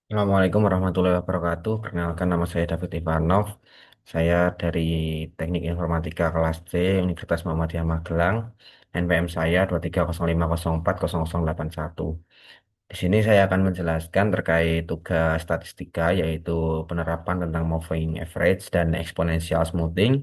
Assalamualaikum warahmatullahi wabarakatuh. Perkenalkan nama saya David Ivanov. Saya dari Teknik Informatika kelas C Universitas Muhammadiyah Magelang. NPM saya 23050400881. Di sini saya akan menjelaskan terkait tugas statistika yaitu penerapan tentang moving average dan exponential smoothing.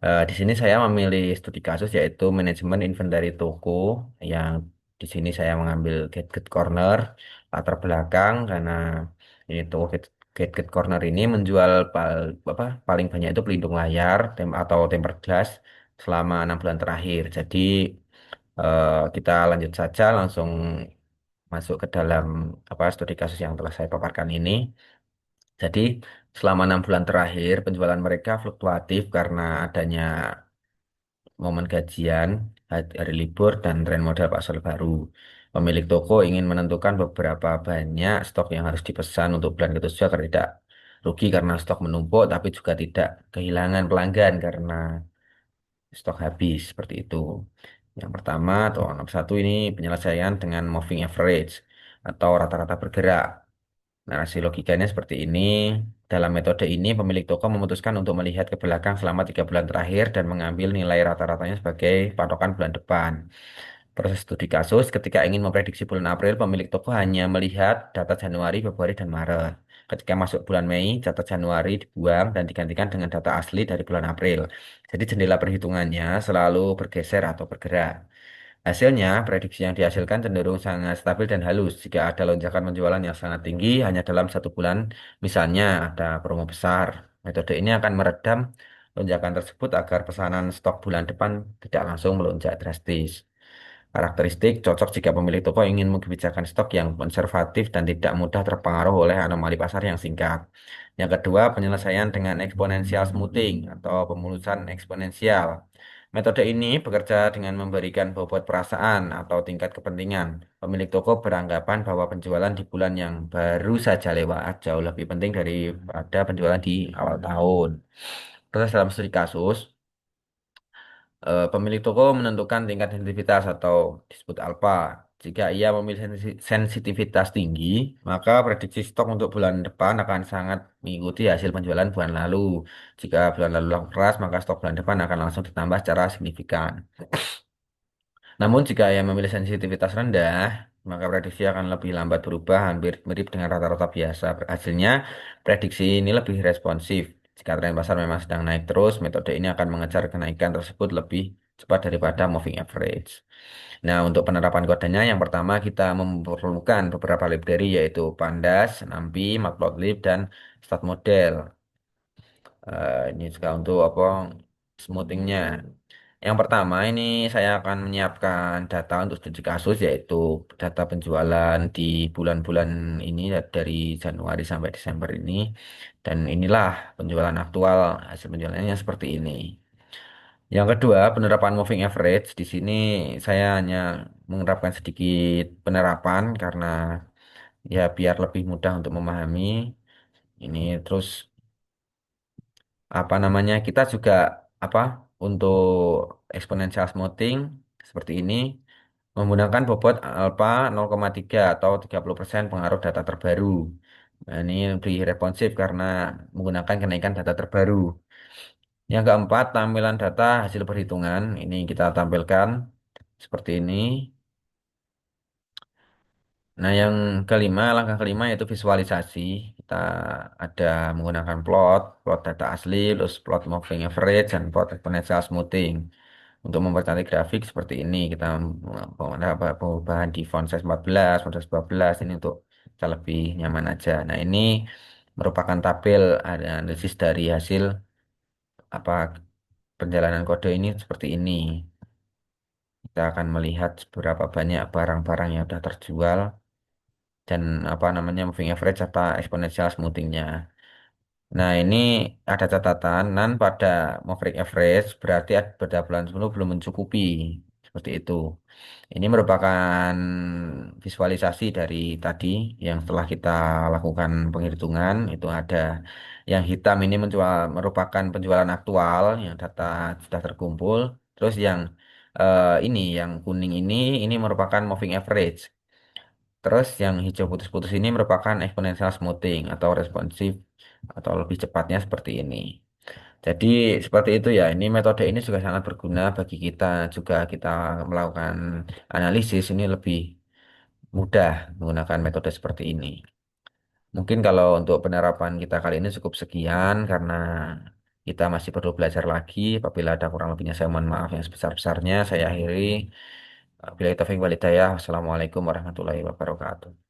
Di sini saya memilih studi kasus yaitu manajemen inventory toko yang di sini saya mengambil Gadget Corner latar belakang karena ini toko Gadget Corner ini menjual paling banyak itu pelindung layar atau tempered glass selama 6 bulan terakhir. Jadi kita lanjut saja langsung masuk ke dalam studi kasus yang telah saya paparkan ini. Jadi selama 6 bulan terakhir penjualan mereka fluktuatif karena adanya momen gajian, hari libur, dan tren modal pasar baru. Pemilik toko ingin menentukan beberapa banyak stok yang harus dipesan untuk bulan ketujuh agar tidak rugi karena stok menumpuk, tapi juga tidak kehilangan pelanggan karena stok habis seperti itu. Yang pertama atau nomor satu ini penyelesaian dengan moving average atau rata-rata bergerak. Narasi logikanya seperti ini. Dalam metode ini, pemilik toko memutuskan untuk melihat ke belakang selama 3 bulan terakhir dan mengambil nilai rata-ratanya sebagai patokan bulan depan. Proses studi kasus, ketika ingin memprediksi bulan April, pemilik toko hanya melihat data Januari, Februari, dan Maret. Ketika masuk bulan Mei, data Januari dibuang dan digantikan dengan data asli dari bulan April. Jadi jendela perhitungannya selalu bergeser atau bergerak. Hasilnya, prediksi yang dihasilkan cenderung sangat stabil dan halus. Jika ada lonjakan penjualan yang sangat tinggi hanya dalam 1 bulan, misalnya ada promo besar, metode ini akan meredam lonjakan tersebut agar pesanan stok bulan depan tidak langsung melonjak drastis. Karakteristik cocok jika pemilik toko ingin mengebijakan stok yang konservatif dan tidak mudah terpengaruh oleh anomali pasar yang singkat. Yang kedua, penyelesaian dengan exponential smoothing atau pemulusan eksponensial. Metode ini bekerja dengan memberikan bobot perasaan atau tingkat kepentingan. Pemilik toko beranggapan bahwa penjualan di bulan yang baru saja lewat jauh lebih penting daripada penjualan di awal tahun. Terus dalam studi kasus, pemilik toko menentukan tingkat sensitivitas atau disebut alfa. Jika ia memilih sensitivitas tinggi, maka prediksi stok untuk bulan depan akan sangat mengikuti hasil penjualan bulan lalu. Jika bulan lalu laku keras, maka stok bulan depan akan langsung ditambah secara signifikan. Namun jika ia memilih sensitivitas rendah, maka prediksi akan lebih lambat berubah, hampir mirip dengan rata-rata biasa. Hasilnya, prediksi ini lebih responsif. Jika tren pasar memang sedang naik terus, metode ini akan mengejar kenaikan tersebut lebih cepat daripada moving average. Nah, untuk penerapan kodenya, yang pertama kita memerlukan beberapa library yaitu Pandas, NumPy, Matplotlib, dan Stat Model. Ini juga untuk smoothingnya. Yang pertama ini saya akan menyiapkan data untuk studi kasus yaitu data penjualan di bulan-bulan ini dari Januari sampai Desember ini. Dan inilah penjualan aktual, hasil penjualannya seperti ini. Yang kedua, penerapan moving average. Di sini saya hanya menerapkan sedikit penerapan karena ya biar lebih mudah untuk memahami. Ini terus kita juga apa untuk exponential smoothing seperti ini menggunakan bobot alfa 0,3 atau 30% pengaruh data terbaru. Nah, ini lebih responsif karena menggunakan kenaikan data terbaru. Yang keempat, tampilan data hasil perhitungan. Ini kita tampilkan seperti ini. Nah, langkah kelima yaitu visualisasi. Kita ada menggunakan plot data asli, terus plot moving average, dan plot exponential smoothing. Untuk mempercantik grafik seperti ini, kita perubahan di font size 14, font size 12, ini untuk bisa lebih nyaman aja. Nah, ini merupakan tabel ada analisis dari hasil apa perjalanan kode ini seperti ini. Kita akan melihat seberapa banyak barang-barang yang sudah terjual dan moving average atau exponential smoothingnya. Nah, ini ada catatan pada moving average berarti pada bulan 10 belum mencukupi seperti itu. Ini merupakan visualisasi dari tadi yang setelah kita lakukan penghitungan itu ada yang hitam ini merupakan penjualan aktual yang data sudah terkumpul. Terus yang ini yang kuning ini merupakan moving average. Terus yang hijau putus-putus ini merupakan exponential smoothing atau responsif atau lebih cepatnya seperti ini. Jadi seperti itu ya, ini metode ini juga sangat berguna bagi kita juga kita melakukan analisis ini lebih mudah menggunakan metode seperti ini. Mungkin kalau untuk penerapan kita kali ini cukup sekian karena kita masih perlu belajar lagi. Apabila ada kurang lebihnya saya mohon maaf yang sebesar-besarnya. Saya akhiri. Bila taufik walhidayah. Wassalamualaikum warahmatullahi wabarakatuh.